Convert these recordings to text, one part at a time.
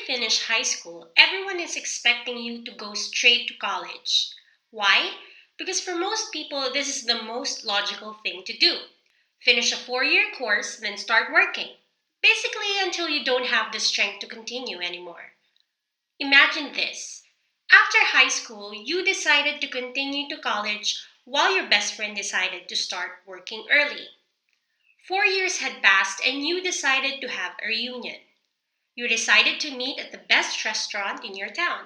finish high school, everyone is expecting you to go straight to college. Why? Because for most people, this is the most logical thing to do. Finish a 4 year course, then start working. Basically, until you don't have the strength to continue anymore. Imagine this. After high school, you decided to continue to college while your best friend decided to start working early. 4 years had passed and you decided to have a reunion. You decided to meet at the best restaurant in your town.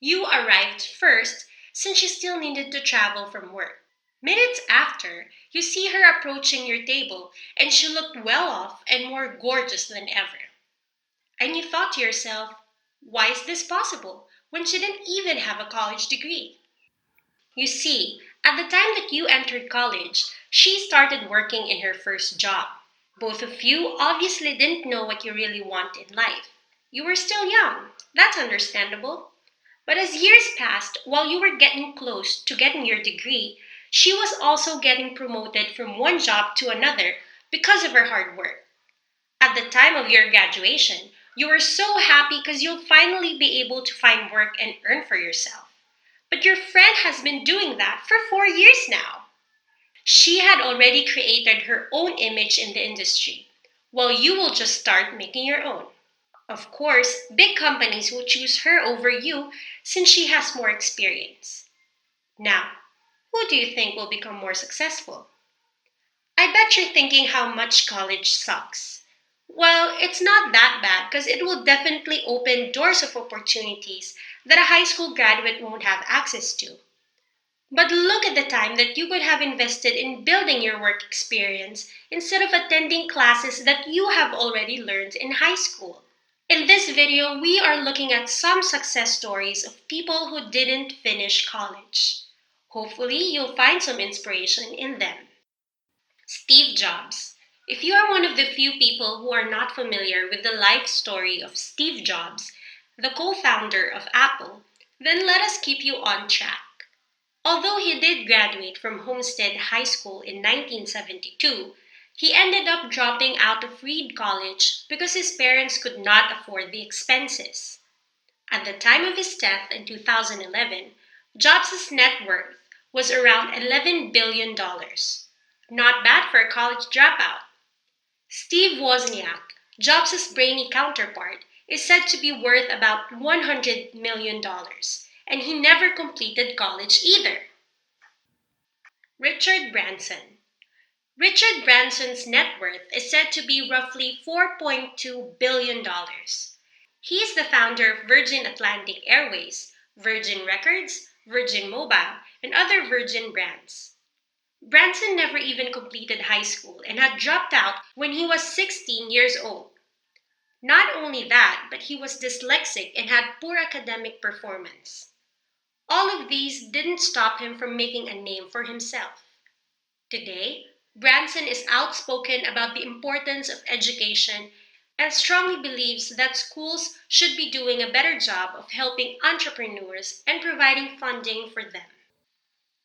You arrived first since you still needed to travel from work. Minutes after, you see her approaching your table and she looked well off and more gorgeous than ever. And you thought to yourself, why is this possible when she didn't even have a college degree? You see, at the time that you entered college, she started working in her first job. Both of you obviously didn't know what you really want in life. You were still young. That's understandable. But as years passed, while you were getting close to getting your degree, she was also getting promoted from one job to another because of her hard work. At the time of your graduation, you were so happy because you'll finally be able to find work and earn for yourself. But your friend has been doing that for 4 years now. She had already created her own image in the industry, while you will just start making your own. Of course, big companies will choose her over you since she has more experience. Now, who do you think will become more successful? I bet you're thinking how much college sucks. Well, it's not that bad because it will definitely open doors of opportunities that a high school graduate won't have access to. But look at the time that you could have invested in building your work experience instead of attending classes that you have already learned in high school. In this video, we are looking at some success stories of people who didn't finish college. Hopefully, you'll find some inspiration in them. Steve Jobs. If you are one of the few people who are not familiar with the life story of Steve Jobs, the co-founder of Apple, then let us keep you on track. Although he did graduate from Homestead High School in 1972, he ended up dropping out of Reed College because his parents could not afford the expenses. At the time of his death in 2011, Jobs' net worth was around $11 billion. dollars. Not bad for a college dropout. Steve Wozniak, Jobs' brainy counterpart, is said to be worth about $100 million, dollars, and he never completed college either. Richard Branson. Richard Branson's net worth is said to be roughly $4.2 billion. dollars. He is the founder of Virgin Atlantic Airways, Virgin Records, Virgin Mobile, and other Virgin brands. Branson never even completed high school and had dropped out when he was 16 years old. Not only that, but he was dyslexic and had poor academic performance. All of these didn't stop him from making a name for himself. Today, Branson is outspoken about the importance of education and strongly believes that schools should be doing a better job of helping entrepreneurs and providing funding for them.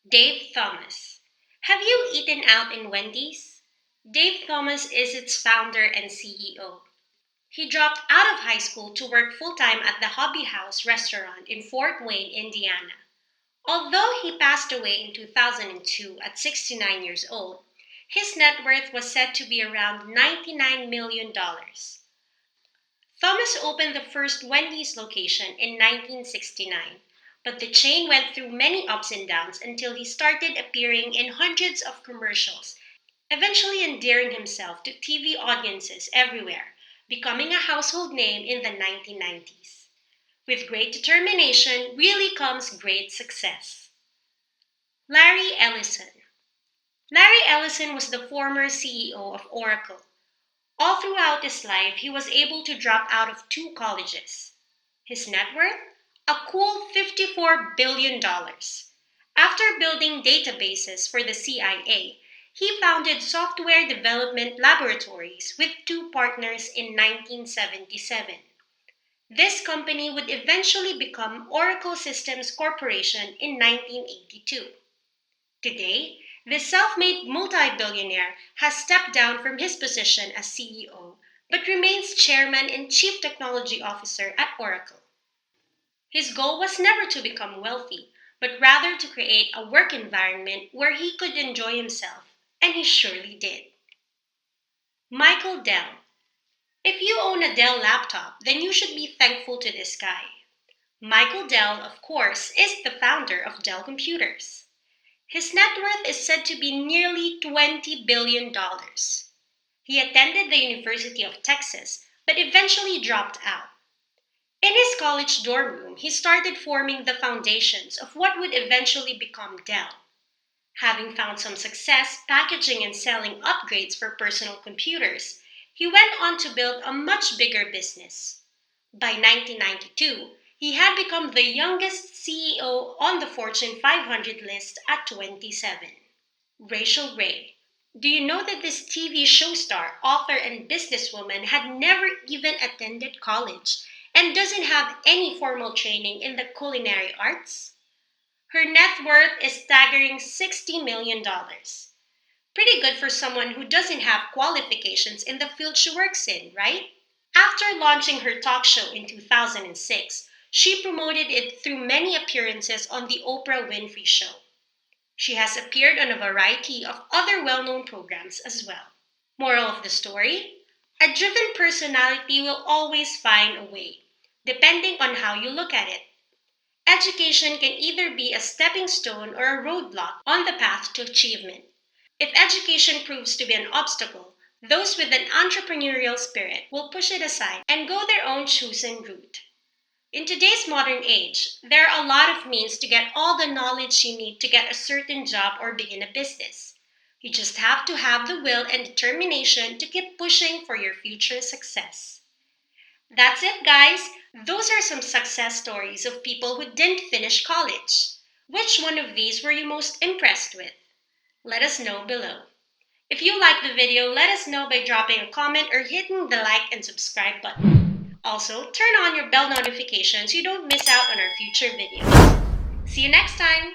Dave Thomas. Have you eaten out in Wendy's? Dave Thomas is its founder and CEO. He dropped out of high school to work full time at the Hobby House restaurant in Fort Wayne, Indiana. Although he passed away in 2002 at 69 years old, his net worth was said to be around $99 million. dollars. Thomas opened the first Wendy's location in 1969, but the chain went through many ups and downs until he started appearing in hundreds of commercials, eventually endearing himself to TV audiences everywhere, becoming a household name in the 1990s. With great determination really comes great success. Larry Ellison. Larry Ellison was the former CEO of Oracle. All throughout his life, he was able to drop out of two colleges. His net worth? A cool $54 billion. dollars. After building databases for the CIA, he founded software development laboratories with two partners in 1977. This company would eventually become Oracle Systems Corporation in 1982. Today, this self-made multi-billionaire has stepped down from his position as CEO, but remains chairman and chief technology officer at Oracle. His goal was never to become wealthy, but rather to create a work environment where he could enjoy himself, and he surely did. Michael Dell. If you own a Dell laptop, then you should be thankful to this guy. Michael Dell, of course, is the founder of Dell Computers. His net worth is said to be nearly $20 billion. dollars. He attended the University of Texas, but eventually dropped out. In his college dorm room, he started forming the foundations of what would eventually become Dell. Having found some success packaging and selling upgrades for personal computers, he went on to build a much bigger business. By 1992, he had become the youngest CEO on the Fortune 500 list at 27. Rachael Ray. Do you know that this TV show star, author, and businesswoman had never even attended college and doesn't have any formal training in the culinary arts? Her net worth is staggering $60 million. dollars. Pretty good for someone who doesn't have qualifications in the field she works in, right? After launching her talk show in 2006, she promoted it through many appearances on The Oprah Winfrey Show. She has appeared on a variety of other well known programs as well. Moral of the story: a driven personality will always find a way, depending on how you look at it. Education can either be a stepping stone or a roadblock on the path to achievement. If education proves to be an obstacle, those with an entrepreneurial spirit will push it aside and go their own chosen route. In today's modern age, there are a lot of means to get all the knowledge you need to get a certain job or begin a business. You just have to have the will and determination to keep pushing for your future success. That's it, guys. Those are some success stories of people who didn't finish college. Which one of these were you most impressed with? Let us know below. If you liked the video, let us know by dropping a comment or hitting the like and subscribe button. Also, turn on your bell notifications so you don't miss out on our future videos. See you next time!